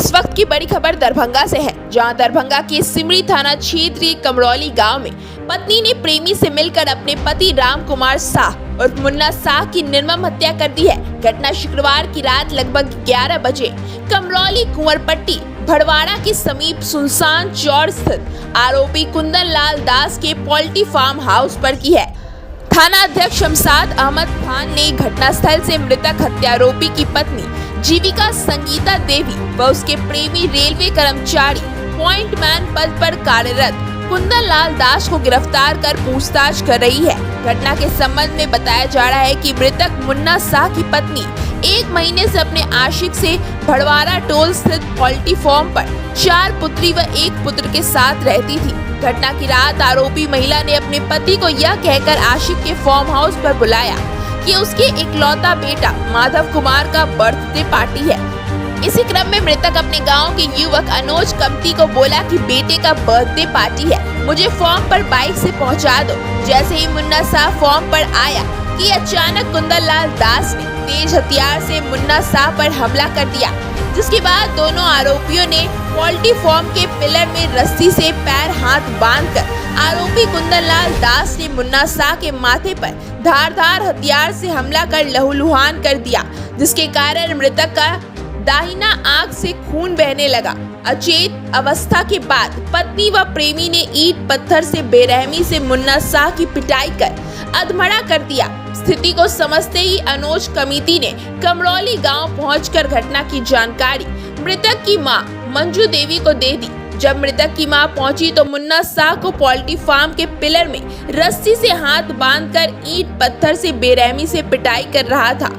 इस वक्त की बड़ी खबर दरभंगा से है, जहां दरभंगा के सिमरी थाना क्षेत्र के कमरौली गांव में पत्नी ने प्रेमी से मिलकर अपने पति राम कुमार साह और मुन्ना साह की निर्मम हत्या कर दी है। घटना शुक्रवार की रात लगभग 11 बजे कमरौली कुंवरपट्टी भड़वाड़ा के समीप सुनसान चौड़ स्थित आरोपी कुंदन लाल दास के पोल्ट्री फार्म हाउस पर की है। थाना अध्यक्ष शमशाद अहमद खान ने घटनास्थल से मृतक हत्यारोपी की पत्नी जीविका संगीता देवी व उसके प्रेमी रेलवे कर्मचारी पॉइंटमैन पद पर कार्यरत कुंदन लाल दास को गिरफ्तार कर पूछताछ कर रही है। घटना के संबंध में बताया जा रहा है कि मृतक मुन्ना साह की पत्नी 1 महीने से अपने आशिक से भड़वाड़ा टोल स्थित पोल्ट्री फार्म पर 4 पुत्री व 1 पुत्र के साथ रहती थी। घटना की रात आरोपी महिला ने अपने पति को यह कहकर आशिक के फार्म हाउस पर बुलाया कि उसके इकलौता बेटा माधव कुमार का बर्थडे पार्टी है। इसी क्रम में मृतक अपने गांव के युवक अनोज कमती को बोला कि बेटे का बर्थडे पार्टी है, मुझे फार्म पर बाइक से पहुंचा दो। जैसे ही मुन्ना साह फार्म पर आया कि अचानक कुंदन लाल दास ने तेज हथियार से मुन्ना साह पर हमला कर दिया, जिसके बाद दोनों आरोपियों ने पोल्ट्री फार्म के पिलर में रस्सी से पैर हाथ बांधकर आरोपी कुंदन लाल दास ने मुन्ना साह के माथे पर धारदार हथियार से हमला कर लहूलुहान कर दिया, जिसके कारण मृतक का दाहिना आंख से खून बहने लगा। अचेत अवस्था के बाद पत्नी व प्रेमी ने ईंट पत्थर से बेरहमी से मुन्ना साह की पिटाई कर अधमरा कर दिया। स्थिति को समझते ही अनोज कमिटी ने कमरौली गांव पहुंचकर घटना की जानकारी मृतक की मां मंजू देवी को दे दी। जब मृतक की मां पहुंची तो मुन्ना साह को पोल्ट्री फार्म के पिलर में रस्सी से हाथ बांधकर ईंट पत्थर से बेरहमी से पिटाई कर रहा था।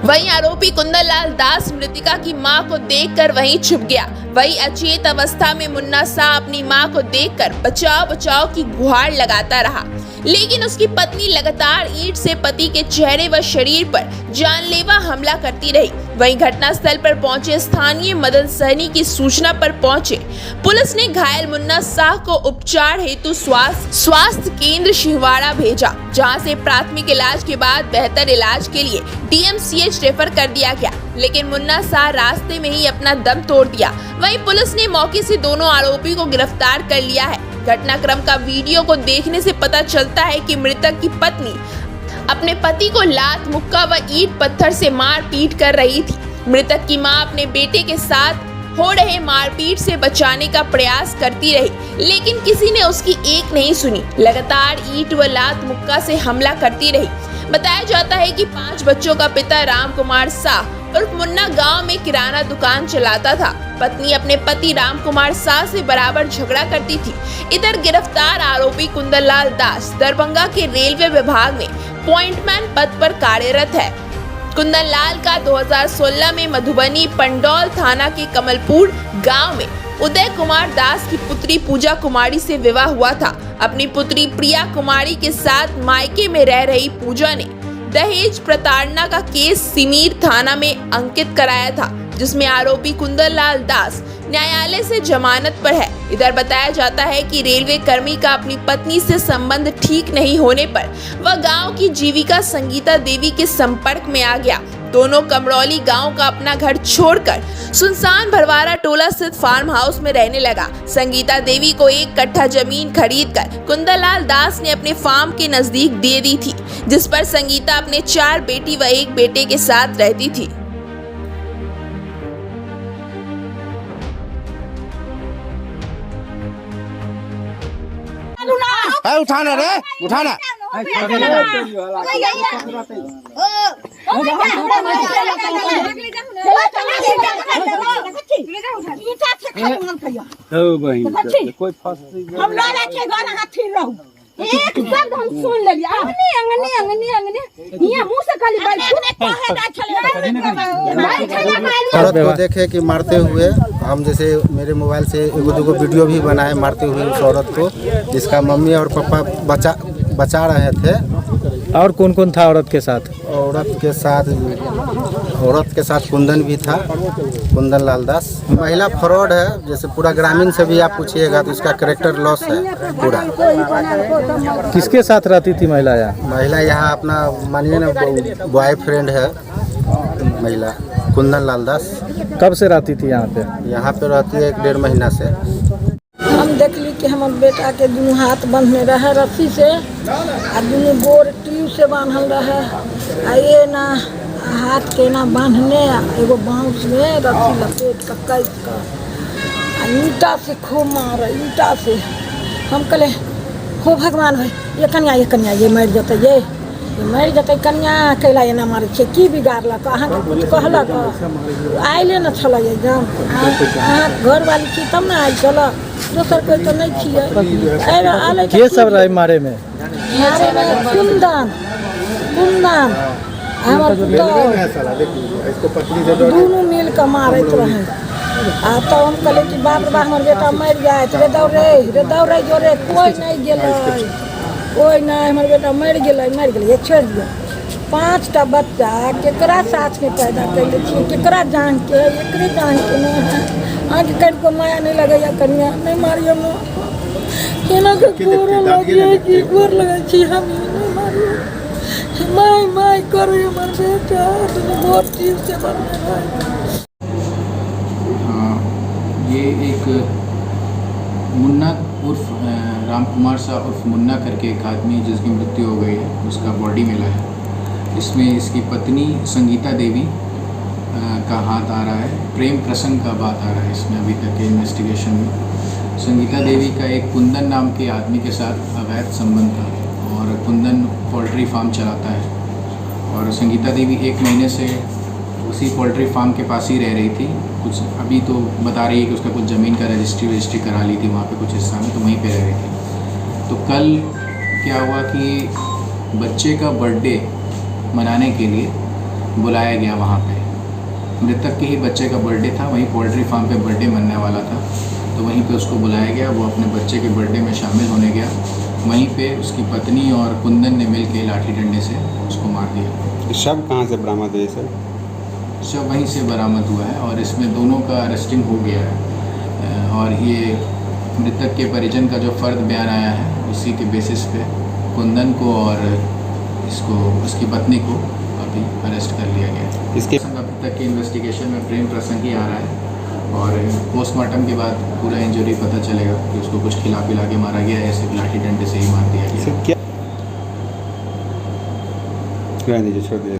वहीं आरोपी कुंदन लाल दास मृतिका की मां को देखकर वहीं छुप गया। वहीं अचेत अवस्था में मुन्ना साह अपनी मां को देखकर बचाओ बचाओ की गुहार लगाता रहा, लेकिन उसकी पत्नी लगातार ईंट से पति के चेहरे व शरीर पर जानलेवा हमला करती रही। वहीं घटनास्थल पर पहुंचे स्थानीय मदन सहनी की सूचना पर पहुंचे पुलिस ने घायल मुन्ना साह को उपचार हेतु स्वास्थ्य केंद्र शिहवाड़ा भेजा, जहां से प्राथमिक इलाज के बाद बेहतर इलाज के लिए DMCH रेफर कर दिया गया, लेकिन मुन्ना साह रास्ते में ही अपना दम तोड़ दिया। वहीं पुलिस ने मौके से दोनों आरोपी को गिरफ्तार कर लिया है। घटनाक्रम का वीडियो को देखने से पता चलता है कि मृतक की पत्नी अपने पति को लात मुक्का व ईंट पत्थर से मार पीट कर रही थी। मृतक की मां अपने बेटे के साथ हो रहे मारपीट से बचाने का प्रयास करती रही, लेकिन किसी ने उसकी एक नहीं सुनी। लगातार ईंट व लात मुक्का से हमला करती रही। बताया जाता है कि 5 बच्चों का पिता राम कुमार साह उर्फ मुन्ना गांव में किराना दुकान चलाता था। पत्नी अपने पति राम कुमार साह से बराबर झगड़ा करती थी। इधर गिरफ्तार आरोपी कुंदन लाल दास दरभंगा के रेलवे विभाग में पॉइंटमैन पद पर कार्यरत है। कुंदन लाल का 2016 में मधुबनी पंडौल थाना के कमलपुर गांव में उदय कुमार दास की पुत्री पूजा कुमारी से विवाह हुआ था। अपनी पुत्री प्रिया कुमारी के साथ मायके में रह रही पूजा ने दहेज प्रताड़ना का केस सिमीर थाना में अंकित कराया था, जिसमें आरोपी कुंदन लाल दास न्यायालय से जमानत पर है। इधर बताया जाता है कि रेलवे कर्मी का अपनी पत्नी से संबंध ठीक नहीं होने पर वह गांव की जीविका संगीता देवी के संपर्क में आ गया। दोनों कमरौली गांव का अपना घर छोड़कर सुनसान भड़वाड़ा टोला स्थित फार्म हाउस में रहने लगा। संगीता देवी को 1 कट्ठा जमीन खरीदकर कुंदन लाल दास ने अपने फार्म के नजदीक दे दी थी, जिस पर संगीता अपने 4 बेटी व 1 बेटे के साथ रहती थी। उठाना रे उठाना कोई सुन लेलिए मुंह से खाली औरत को देखे कि मारते हुए, हम जैसे मेरे मोबाइल से 1-2 वीडियो भी बनाए मारते हुए उस औरत को, जिसका मम्मी और पापा बचा रहे थे। और कौन कौन था औरत के साथ? औरत के साथ कुंदन भी था, कुंदन लाल दास। महिला फ्रॉड है, जैसे पूरा ग्रामीण से भी आप पूछिएगा तो इसका कैरेक्टर लॉस है पूरा। किसके साथ रहती थी महिला यहाँ? महिला यहाँ अपना मानिए ना बॉयफ्रेंड है महिला कुंदन लाल दास। कब से रहती थी यहाँ पे? यहाँ पे रहती है 1-1.5 महीना से। हम देखली कि हमर बेटा के दुनू हाथ बंधने रहे रस्सी से आ दुनू गोर ट्यूब से बांधल रहे आ ये ना हाथ के ना बांधने एगो बांस में रस्सी लपेट के कैस के आ ईंटा से खूब मारे ईंटा से। हम कहले हो भगवान भाई ये कन्या ये मर जते ये मर जते कन्या कैला एना मारे छे की बिगाड़लक अहाँके कुछ कहलक आइले न छल एकदम अहाँ घर वाली छी तब ना आइल छल दोसर कोई तो नहीं छिए। के सब रहे मारे में? मारे में कुंदन हमर पुतौह दुनू मिल के मारैत रहे। आ तो हम कहले कि बाप रे बाप हमर बेटा मर जाए रे दौड़े जोरे कोई नहीं गेलै हमर बेटा मर गेलै ये छोड़ दिया। 5टा बच्चा केकरा साथ में पैदा कैले छिए केकरा जान के एकरे जान के नहीं आगे कर को माया नहीं लगैया कन्या नहीं मारियो न केना के गोर लगे कि गोर लगे छी हम नहीं मारियो माय करे हमर बेटा बहुत चीज से बनने ये एक मुन्ना उर्फ रामकुमार शाह उर्फ मुन्ना करके एक आदमी जिसकी मृत्यु हो गई है उसका बॉडी मिला है। इसमें इसकी पत्नी संगीता देवी का हाथ आ रहा है। प्रेम प्रसंग का बात आ रहा है इसमें अभी तक के इन्वेस्टिगेशन में। संगीता देवी का एक कुंदन नाम के आदमी के साथ अवैध संबंध था और कुंदन पोल्ट्री फार्म चलाता है और संगीता देवी 1 महीने से उसी पोल्ट्री फार्म के पास ही रह रही थी। कुछ अभी तो बता रही है कि उसका कुछ ज़मीन का रजिस्ट्री करा ली थी वहाँ पे कुछ हिस्सा में, तो वहीं पे रह रही थी। तो कल क्या हुआ कि बच्चे का बर्थडे मनाने के लिए बुलाया गया वहाँ पे। मृतक के ही बच्चे का बर्थडे था, वहीं पोल्ट्री फार्म पे बर्थडे मनने वाला था, तो वहीं पे उसको बुलाया गया। वो अपने बच्चे के बर्थडे में शामिल होने गया। वहीं पे उसकी पत्नी और कुंदन ने मिल के लाठी डंडे से उसको मार दिया। शव कहाँ से बरामद हुए सर? शव वहीं से बरामद हुआ है और इसमें दोनों का अरेस्टिंग हो गया है। और ये मृतक के परिजन का जो फ़र्द बयान आया है उसी के बेसिस पे कुंदन को और इसको उसकी पत्नी को अभी अरेस्ट कर लिया गया है। इसके अभी तक के इन्वेस्टिगेशन में प्रेम प्रसंग ही आ रहा है और पोस्टमार्टम के बाद पूरा इंजरी पता चलेगा कि उसको कुछ खिला पिला के मारा गया है, सिर्फ लाठी डंडे से ही मार दिया गया। क्या छोड़ दिया